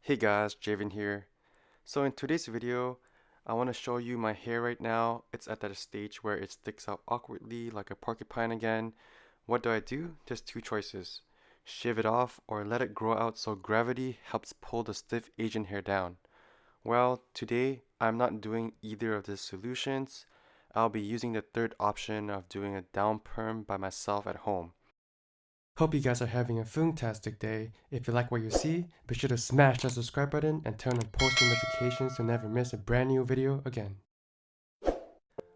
Hey guys, Javen here. So in today's video, I want to show you my hair right now. It's at that stage where it sticks out awkwardly like a porcupine again. What do I do? Just two choices. Shave it off or let it grow out so gravity helps pull the stiff Asian hair down. Well, today I'm not doing either of these solutions. I'll be using the third option of doing a down perm by myself at home. Hope you guys are having a fantastic day. If you like what you see, be sure to smash that subscribe button and turn on post notifications to never miss a brand new video again.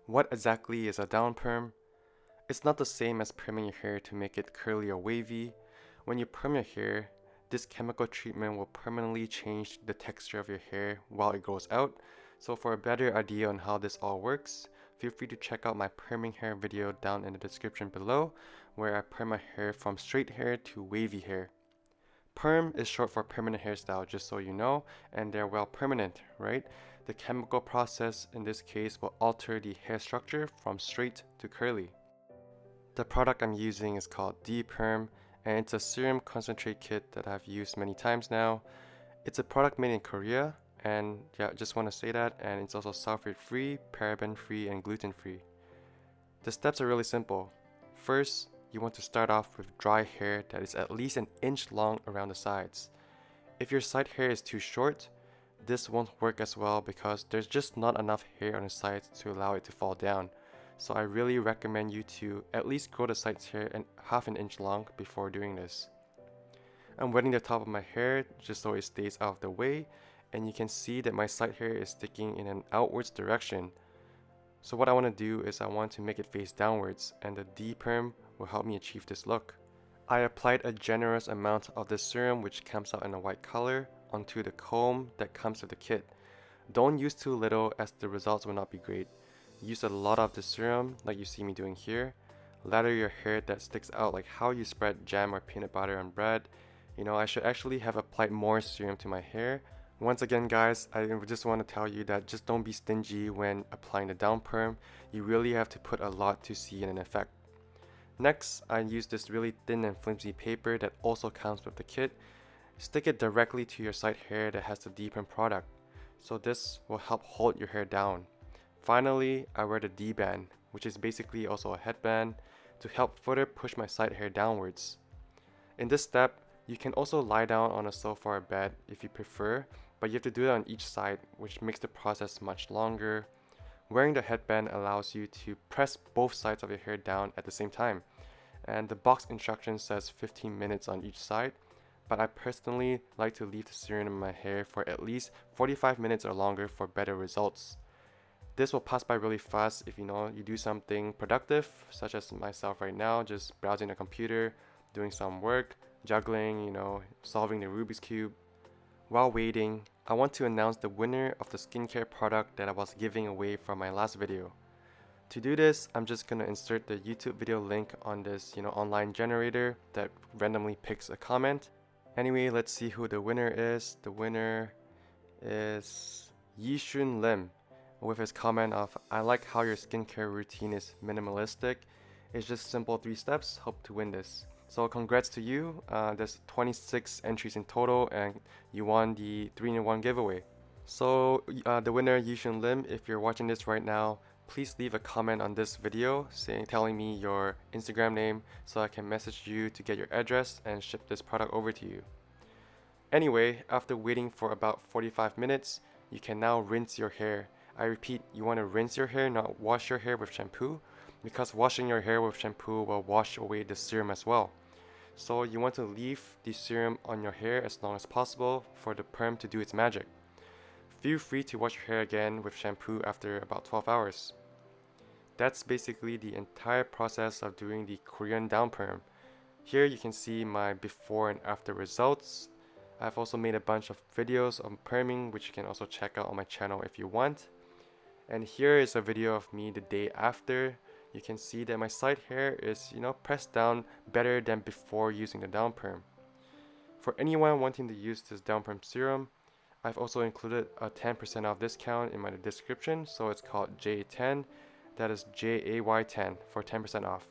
What exactly is a down perm? It's not the same as perming your hair to make it curly or wavy. When you perm your hair, this chemical treatment will permanently change the texture of your hair while it grows out. So for a better idea on how this all works, feel free to check out my perming hair video down in the description below, where I perm my hair from straight hair to wavy hair. Perm is short for permanent hairstyle, just so you know, and they're well permanent, right? The chemical process in this case will alter the hair structure from straight to curly. The product I'm using is called Perm, and it's a serum concentrate kit that I've used many times now. It's a product made in Korea, and yeah, just want to say that, and it's also sulfate free, paraben free, and gluten free. The steps are really simple. First, you want to start off with dry hair that is at least an inch long around the sides. If your side hair is too short, this won't work as well because there's just not enough hair on the sides to allow it to fall down. So I really recommend you to at least grow the sides hair half an inch long before doing this. I'm wetting the top of my hair just so it stays out of the way, and you can see that my side hair is sticking in an outwards direction. So what I want to do is I want to make it face downwards, and the D-perm will help me achieve this look. I applied a generous amount of the serum, which comes out in a white color, onto the comb that comes with the kit. Don't use too little as the results will not be great. Use a lot of the serum like you see me doing here. Lather your hair that sticks out like how you spread jam or peanut butter on bread. I should actually have applied more serum to my hair. Once again guys, I just want to tell you that just don't be stingy when applying the down perm. You really have to put a lot to see an effect. Next, I use this really thin and flimsy paper that also comes with the kit. Stick it directly to your side hair that has the D-perm product. So this will help hold your hair down. Finally, I wear the D-band, which is basically also a headband, to help further push my side hair downwards. In this step, you can also lie down on a sofa or bed if you prefer, but you have to do it on each side, which makes the process much longer. Wearing the headband allows you to press both sides of your hair down at the same time, and the box instruction says 15 minutes on each side, but I personally like to leave the serum in my hair for at least 45 minutes or longer for better results. This will pass by really fast if you do something productive, such as myself right now, just browsing the computer, doing some work, juggling, solving the Rubik's Cube. While waiting, I want to announce the winner of the skincare product that I was giving away from my last video. To do this, I'm just gonna insert the YouTube video link on this, online generator that randomly picks a comment. Anyway, let's see who the winner is. The winner is Yishun Lim, with his comment of, "I like how your skincare routine is minimalistic. It's just simple 3 steps. Hope to win this." So congrats to you. There's 26 entries in total, and you won the 3-in-1 giveaway. So the winner, Yishun Lim, if you're watching this right now, please leave a comment on this video telling me your Instagram name so I can message you to get your address and ship this product over to you. Anyway, after waiting for about 45 minutes, you can now rinse your hair. I repeat, you want to rinse your hair, not wash your hair with shampoo, because washing your hair with shampoo will wash away the serum as well. So you want to leave the serum on your hair as long as possible for the perm to do its magic. Feel free to wash your hair again with shampoo after about 12 hours. That's basically the entire process of doing the Korean down perm. Here you can see my before and after results. I've also made a bunch of videos on perming, which you can also check out on my channel if you want. And here is a video of me the day after. You can see that my side hair is, pressed down better than before using the down perm. For anyone wanting to use this down perm serum, I've also included a 10% off discount in my description, so it's called J10. That is JAY10 for 10% off.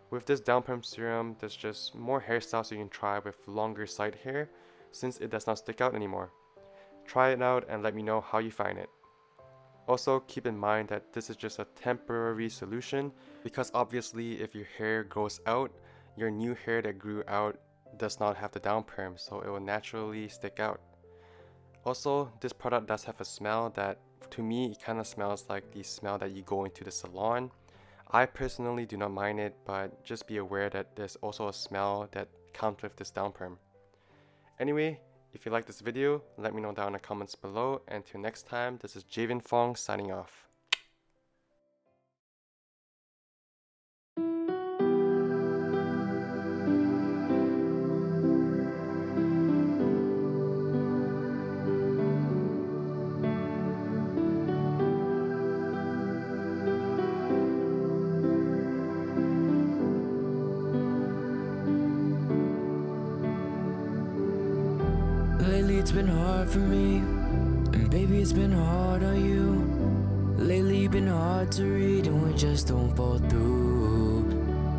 With this down perm serum, there's just more hairstyles you can try with longer side hair. since it does not stick out anymore. Try it out and let me know how you find it. Also, keep in mind that this is just a temporary solution because obviously if your hair grows out, your new hair that grew out does not have the down perm, so it will naturally stick out. Also, this product does have a smell that, to me, it kind of smells like the smell that you go into the salon. I personally do not mind it, but just be aware that there's also a smell that comes with this down perm. Anyway, if you like this video, let me know down in the comments below, and till next time, this is Javen Fong signing off. Lately it's been hard for me, and baby it's been hard on you. Lately you've been hard to read and we just don't fall through.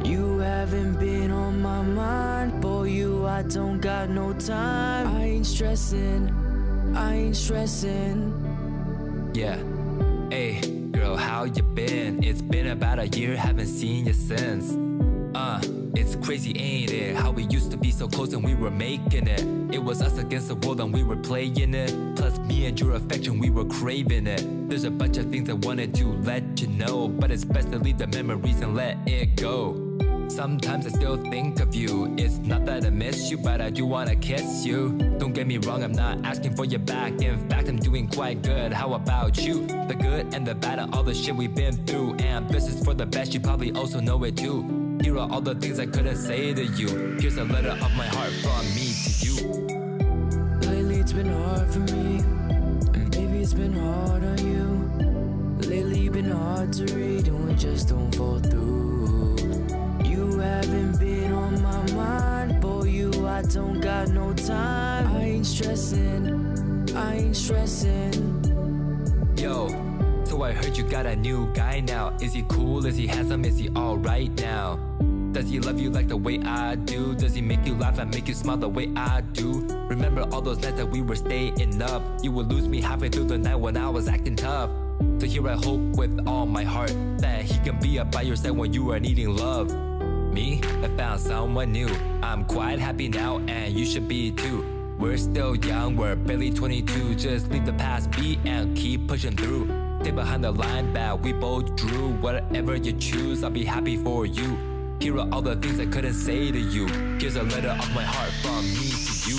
You haven't been on my mind, boy, you I don't got no time. I ain't stressing. Yeah, hey, girl, how you been? It's been about a year, haven't seen you since. It's crazy, ain't it? How we used to be so close and we were making it. It was us against the world and we were playing it. Plus me and your affection, we were craving it. There's a bunch of things I wanted to let you know, but it's best to leave the memories and let it go. Sometimes I still think of you. It's not that I miss you, but I do wanna kiss you. Don't get me wrong, I'm not asking for you back. In fact, I'm doing quite good. How about you? The good and the bad and all the shit we've been through. And this is for the best, you probably also know it too. Here are all the things I couldn't say to you. Here's a letter of my heart from me to you. Lately it's been hard for me, and baby it's been hard on you. Lately you've been hard to read and we just don't fall through. You haven't been on my mind, boy, you I don't got no time. I ain't stressing. Yo, so I heard you got a new guy now. Is he cool? Is he handsome? Is he alright now? Does he love you like the way I do? Does he make you laugh and make you smile the way I do? Remember all those nights that we were staying up? You would lose me halfway through the night when I was acting tough. So here I hope with all my heart that he can be up by your side when you are needing love. Me, I found someone new. I'm quite happy now and you should be too. We're still young, we're barely 22. Just leave the past be and keep pushing through. Stay behind the line that we both drew. Whatever you choose, I'll be happy for you. Here are all the things I couldn't say to you. Here's a letter of my heart from me to you.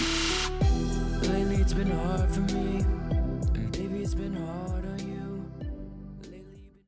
Lately it's been hard for me,